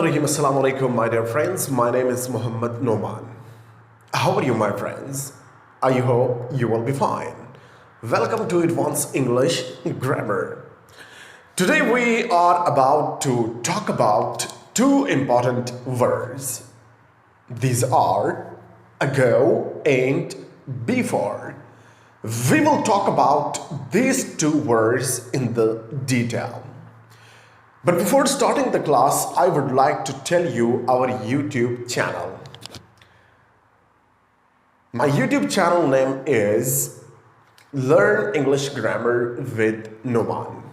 Assalamu alaikum, my dear friends. My name is Numan. How are you, my friends? I hope you will be fine. Welcome to Advanced English Grammar. Today we are about to talk about two important words. These are ago and before. We will talk about these two words in the detail. But before starting the class, I would like to tell you our YouTube channel. My YouTube channel name is Learn English Grammar with Numan.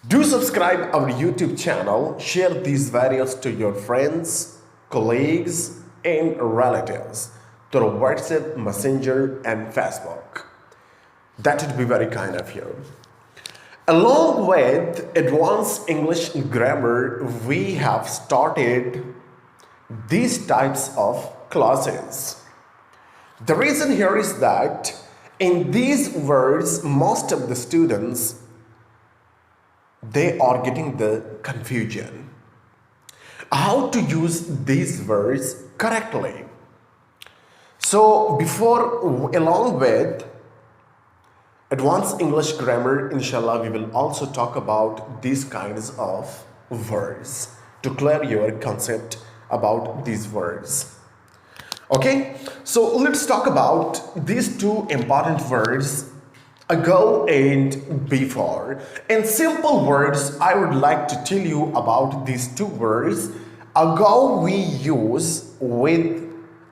Do subscribe our YouTube channel, share these videos to your friends, colleagues, and relatives through WhatsApp, Messenger, and Facebook. That would be very kind of you. Along with Advanced English Grammar, we have started these types of classes. The reason here is that in these words, most of the students, they are getting the confusion. How to use these words correctly. So along with Advanced English Grammar, inshallah, we will also talk about these kinds of words to clear your concept about these words. Okay, so let's talk about these two important words, ago and before. In simple words, I would like to tell you about these two words. Ago we use with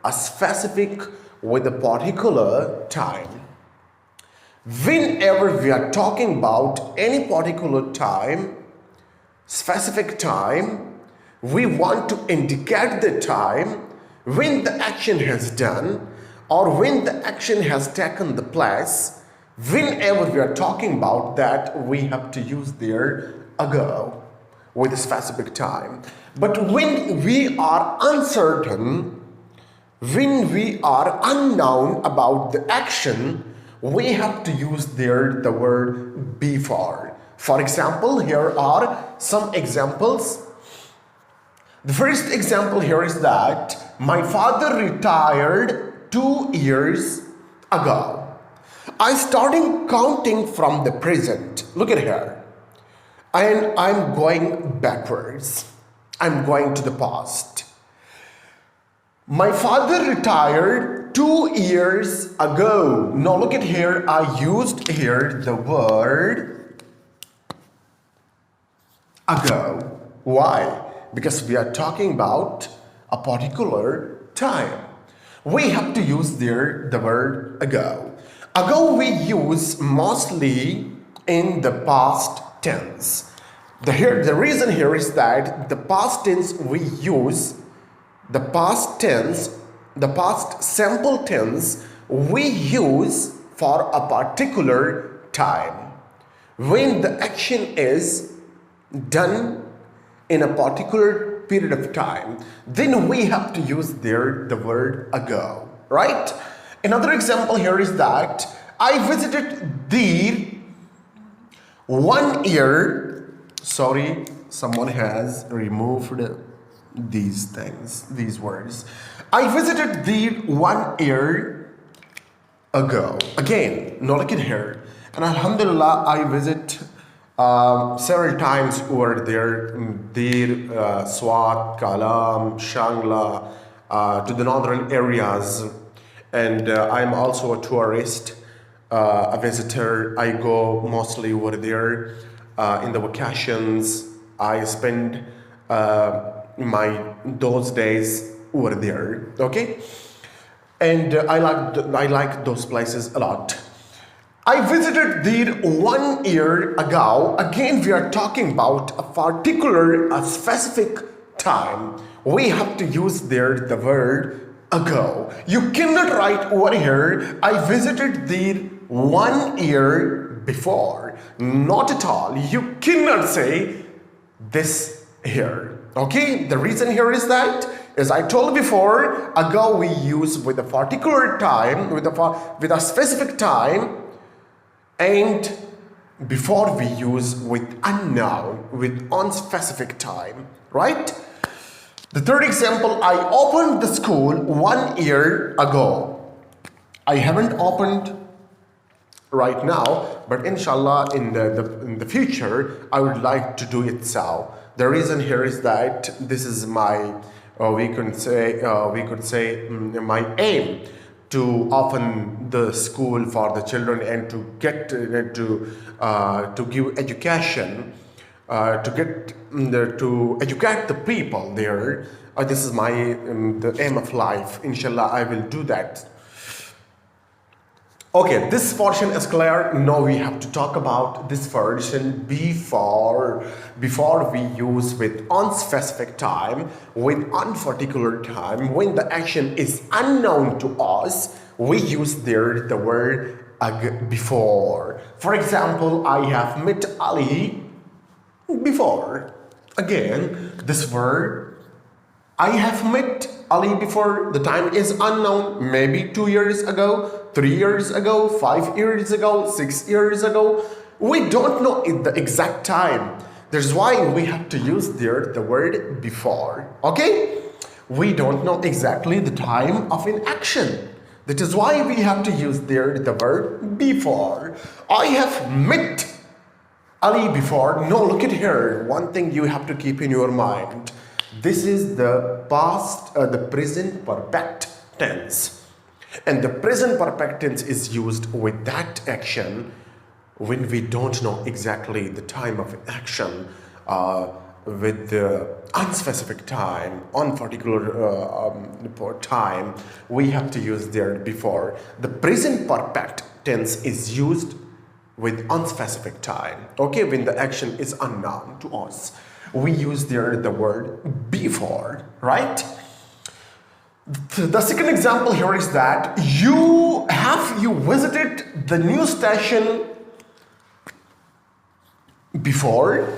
a particular time. Whenever we are talking about any particular time, specific time, we want to indicate the time when the action has done or when the action has taken the place. Whenever we are talking about that, we have to use there ago with a specific time. But when we are uncertain, when we are unknown about the action, we have to use there the word before. For example, here are some examples. The first example here is that my father retired 2 years ago. I started counting from the present. Look at here. And I'm going backwards. I'm going to the past. My father retired 2 years ago. Now look at here. I used here the word ago. Why? Because we are talking about a particular time. We have to use there the word ago. Ago we use mostly in the past tense. The reason here is that the past tense we use, the past simple tense we use for a particular time. When the action is done in a particular period of time, then we have to use there the word ago, right? Another example here is that I visited there 1 year. Sorry, someone has removed these things, these words. I visited there 1 year ago. Again, now look at here. And alhamdulillah, I visit several times over there, Swat, Kalam, Shangla, to the northern areas. And I'm also a tourist, a visitor. I go mostly over there in the vacations. I spend those days over there, okay? And I like those places a lot. I visited there 1 year ago. Again, we are talking about a specific time. We have to use there the word ago. You cannot write over here, I visited there 1 year before. Not at all. You cannot say this here. Okay, the reason here is that, as I told before, ago we use with a particular time, with a specific time, and before we use with unknown, with unspecific time, right? The third example, I opened the school 1 year ago. I haven't opened right now, but inshallah in the future I would like to do it so. The reason here is that this is my we could say my aim to open the school for the children and to get to give education, to educate the people there. This is my the aim of life. Inshallah, I will do that. Okay, this portion is clear. Now we have to talk about this version before we use with unspecific time, with unparticular time. When the action is unknown to us, we use there the word before. For example, I have met Ali before. Again, this word I have met Ali before, the time is unknown, maybe 2 years ago, 3 years ago, 5 years ago, 6 years ago. We don't know the exact time. That's why we have to use there the word before. Okay? We don't know exactly the time of an action. That is why we have to use there the word before. I have met Ali before. No, look at here. One thing you have to keep in your mind. This is the past, the present perfect tense. And the present perfect tense is used with that action when we don't know exactly the time of action, with the unspecific time, unparticular time, we have to use there before. The present perfect tense is used with unspecific time, okay, when the action is unknown to us. We use there the word before, right? The second example here is that you visited the new station before?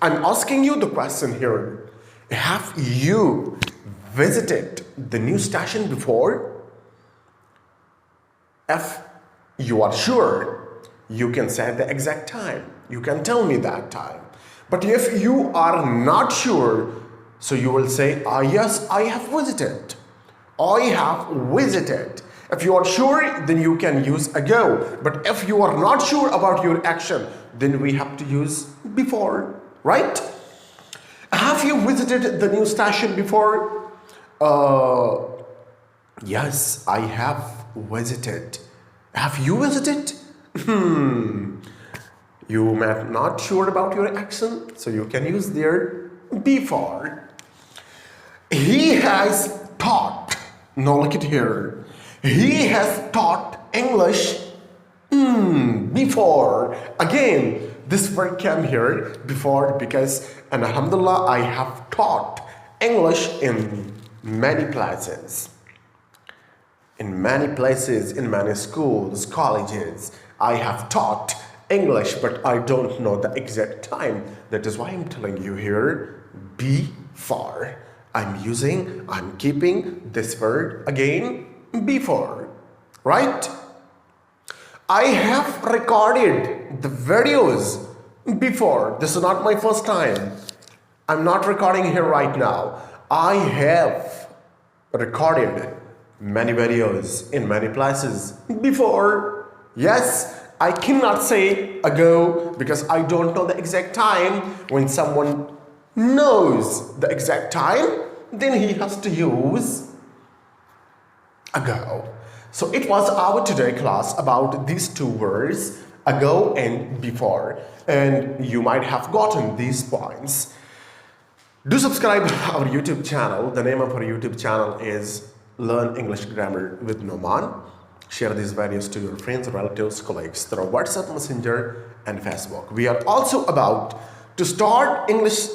I'm asking you the question here. Have you visited the new station before? If you are sure, you can say the exact time. You can tell me that time. But if you are not sure, so you will say, yes, I have visited. I have visited. If you are sure, then you can use ago. But if you are not sure about your action, then we have to use before, right? Have you visited the new station before? Yes, I have visited. Have you visited? You may not sure about your action, so you can use there before. He has taught. Now look at here. He has taught English before. Again, this word came here before because, and alhamdulillah, I have taught English in many places. In many places, in many schools, colleges, I have taught English, but I don't know the exact time. That is why I'm telling you here, before. I'm keeping this word again, before, right? I have recorded the videos before. This is not my first time. I'm not recording here right now. I have recorded many videos in many places before. Yes, I cannot say ago because I don't know the exact time. When someone knows the exact time, then he has to use ago. So it was our today class about these two words, ago and before. And you might have gotten these points. Do subscribe our YouTube channel. The name of our YouTube channel is Learn English Grammar with Numan. Share these videos to your friends, relatives, colleagues through WhatsApp, Messenger, and Facebook. We are also about to start English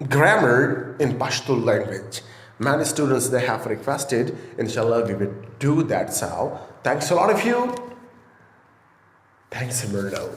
grammar in Pashto language. Many students, they have requested. Inshallah, we will do that. So, thanks a lot of you. Thanks, Murdo.